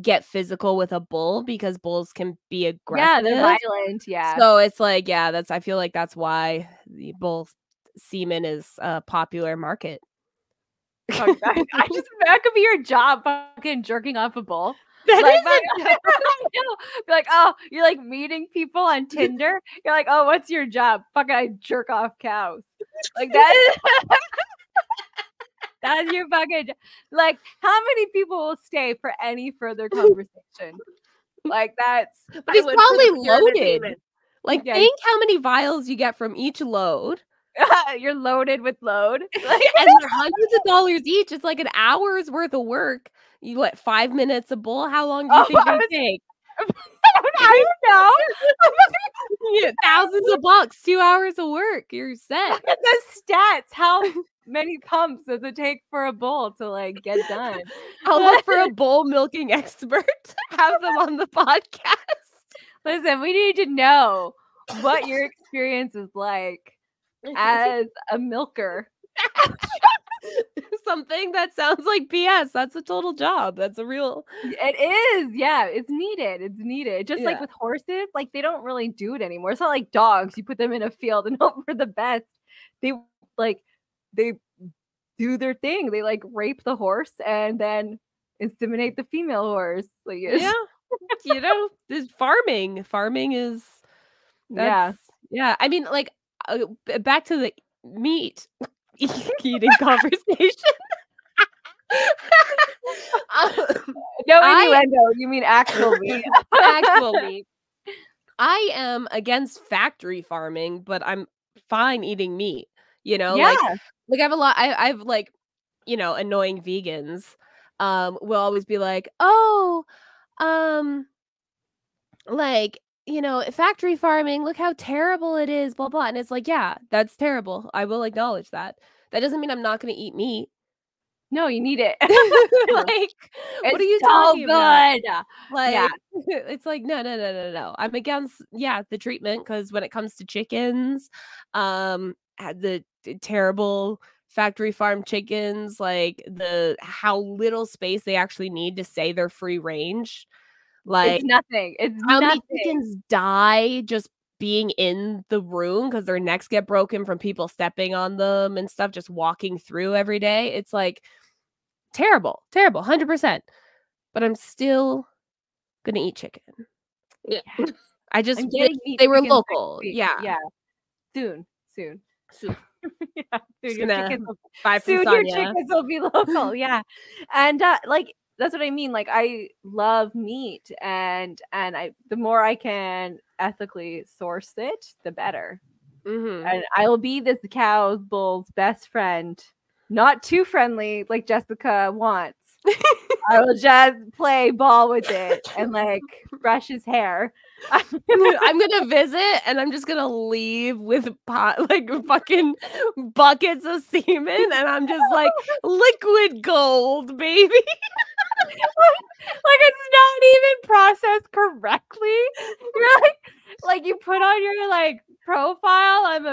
get physical with a bull because bulls can be Yeah, aggressive. they're violent. Yeah. So it's like, yeah, I feel like that's why the bull semen is a popular market. Fuck that. That could be your job, fucking jerking off a bull. That Like, is I know. Be like, oh, you're like meeting people on Tinder. You're like, oh, what's your job? Fucking, I jerk off cows. Like that is that's your fucking like. How many people will stay for any further conversation? Like that's. But he's I would for probably the pure loaded. entertainment. Like, Yeah. think how many vials you get from each load. You're loaded with load. And they're hundreds of dollars each. It's like an hour's worth of work. You what, 5 minutes a bowl? How long do you think they take? I don't know. Yeah, thousands of bucks, 2 hours of work. You're set. The stats. How many pumps does it take for a bull to like get done? I'll look for a bull milking expert. Have them on the podcast. Listen, we need to know what your experience is like as a milker. Something that sounds like BS. That's a total job. That's a real. It is, yeah. It's needed. It's needed. Just like Yeah. with horses, like they don't really do it anymore. It's not like dogs. You put them in a field and hope for the best. They do their thing. They like rape the horse and then inseminate the female horse. Like Yeah. You know, this farming. Farming is. yeah. Yeah. I mean, like, back to the meat eating conversation. No I- innuendo. You mean actual meat. Actual meat. I am against factory farming, but I'm fine eating meat. You know, Yeah. like I have a lot. I've like, you know, annoying vegans. Will always be like, oh, like, you know, factory farming. Look how terrible it is. Blah blah. And it's like, yeah, that's terrible. I will acknowledge that. That doesn't mean I'm not going to eat meat. No, you need it. Like, what are you talking about? good. Like, Yeah. it's like, no. I'm against, the treatment because when it comes to chickens, the terrible factory farm chickens, like how little space they actually need to say they're free range. Like, It's nothing. It's how many nothing. chickens die just being in the room because their necks get broken from people stepping on them and stuff, just walking through every day. It's like terrible, 100%. But I'm still gonna eat chicken. Yeah. I just I'm wish getting meat they were chickens next local. week. Yeah. Yeah. Soon. Soon. Yeah. Just Your gonna chickens will- buy from soon your Sonia. chickens will be local. Yeah. And like that's what I mean. Like I love meat and the more I can ethically source it, the better. Mhm. And I will be this cow's bull's best friend. Not too friendly like Jessica wants. I will just play ball with it and like brush his hair. I'm gonna visit and I'm just gonna leave with like fucking buckets of semen and I'm just like liquid gold, baby. Like it's not even processed correctly. You're like you put on your like profile, I'm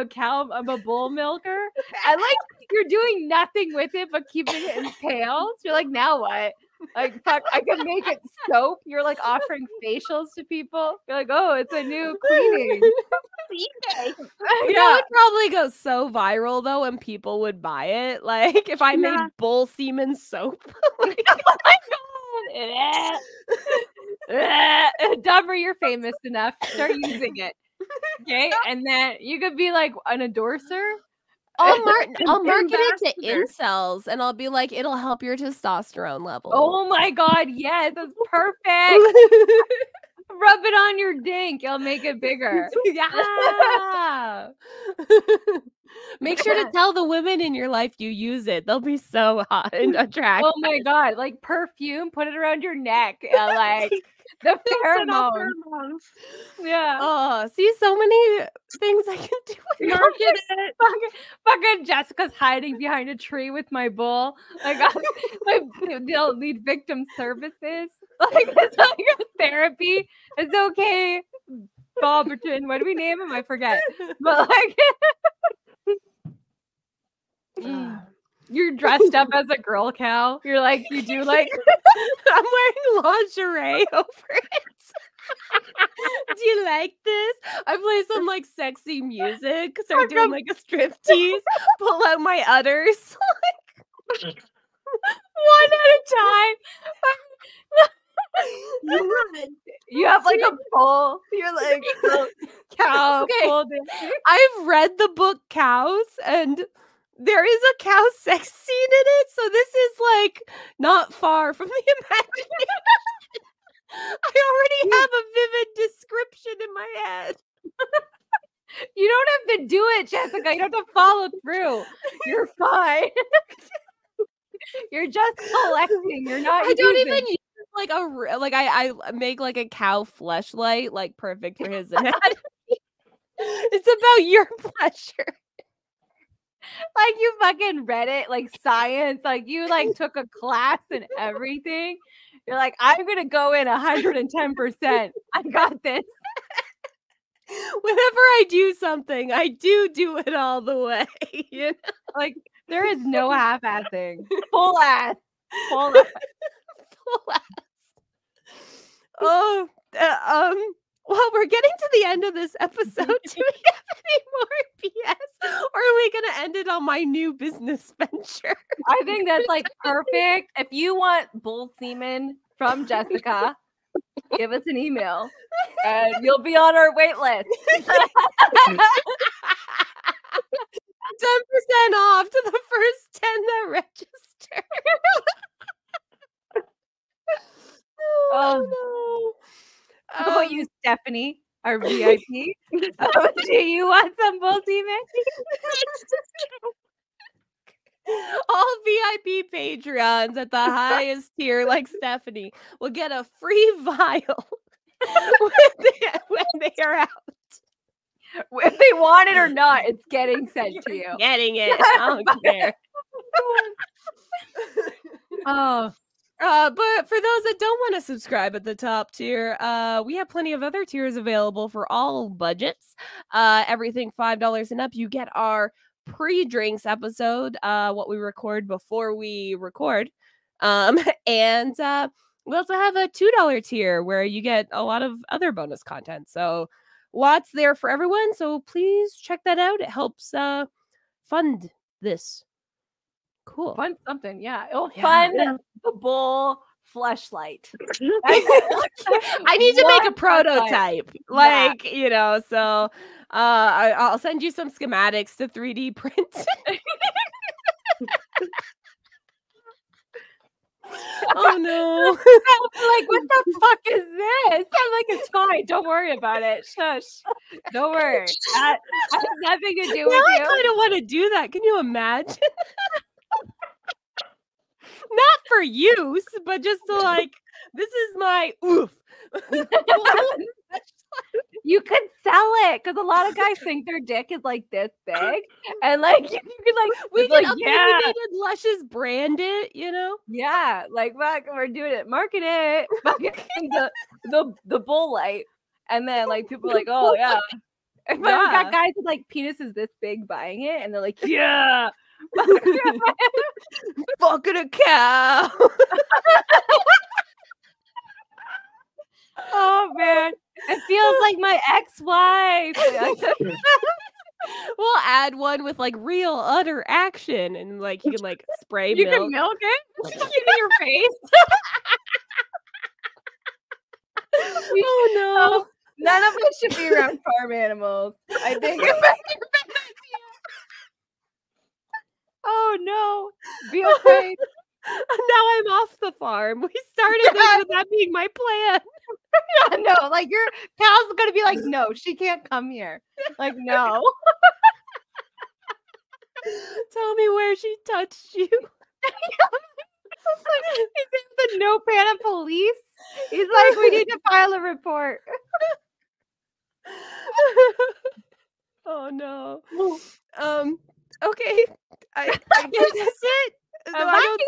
a bull milker, and like you're doing nothing with it but keeping it in pails. You're like, now what? Like, fuck, I could make it soap. You're like offering facials to people. You're like, oh, it's a new cleaning. You know, It would probably go so viral though, and people would buy it. Like if I made Yeah. bull semen soap. Oh my god. Dumber, you're famous enough. Start using it. Okay. And then you could be like an endorser. I'll market it to Ambassador. incels, and I'll be like, it'll help your testosterone level. Oh my god, yes, that's perfect. Rub it on your dink. It'll make it bigger. Yeah. Make sure to tell the women in your life you use it. They'll be so hot and attractive. Oh my god, like perfume, put it around your neck. Like the Set off pheromones. pheromones. Yeah. Oh, see, so many things I can do with my Market it. Fucking Jessica's hiding behind a tree with my bull. Like, they'll need victim services. Like, it's like a therapy. It's okay, Boberton. What do we name him? I forget. But like, you're dressed up as a girl cow. You're like, you do like. I'm wearing lingerie over it. Do you like this? I play some like sexy music. Start doing like a striptease. Pull out my udders. One at a time. You have like a bull. You're like a cow. Okay. Bull dancing. I've read the book Cows, and there is a cow sex scene in it. So this is like not far from the imagination. I already have a vivid description in my head. You don't have to do it, Jessica. You don't have to follow through. You're fine. You're just collecting. You're not. I don't using. even use like I make like a cow fleshlight, like perfect for his anatomy. It's about your pleasure. Like you fucking read it, like science. Like you like took a class and everything. You're like, I'm gonna go in 110%. I got this. Whenever I do something, I do it all the way. You know? Like there is no half-assing. Full ass. Full ass. Full ass. Oh, well, we're getting to the end of this episode. Do we have any more BS? Or are we going to end it on my new business venture? I think that's like perfect. If you want bull semen from Jessica, give us an email and you'll be on our wait list. 10% off to the first 10 that register. Oh, no. How about you, Stephanie, our VIP? Do you want some bull semen? All VIP Patreons at the highest tier, like Stephanie, will get a free vial when they are out. If they want it or not, it's getting sent to you. Getting it. I don't care. Oh. But for those that don't want to subscribe at the top tier, we have plenty of other tiers available for all budgets. Everything $5 and up, you get our pre-drinks episode, what we record before we record. And we also have a $2 tier where you get a lot of other bonus content. So lots there for everyone. So please check that out. It helps fund this. Cool. Fund something, yeah. It'll Yeah. fund the bull fleshlight. I need to make a One prototype, fleshlight. like, you know, so I'll send you some schematics to 3D print. Oh no. Like, what the fuck is this? I'm like, it's fine. Don't worry about it. Shush. Don't worry. That has nothing to do Now with I you. kind of want to do that. Can you imagine? Not for use, but just to like, this is my oof. You could sell it because a lot of guys think their dick is like this big, and like you could like We it's can like yeah, Lushes brand it, you know? yeah, like fuck, we're doing it, market it, fucking the bull light, and then like people are like, oh yeah, but we got guys with like penises this big buying it, and they're like, yeah, Fucking a cow. Oh man, it feels like my ex-wife. We'll add one with like real utter action, and like you can like spray You milk. can milk it in your face. Oh no. None of us should be around farm animals. I think. Oh no. Be okay. Now I'm off the farm. We started this with that being my plan. No, like your cow's gonna be like, no, she can't come here. Like, no. Tell me where she touched you. He's in the no panic police. He's like, we need to file a report. Oh no. Okay. I guess that's it. No, I don't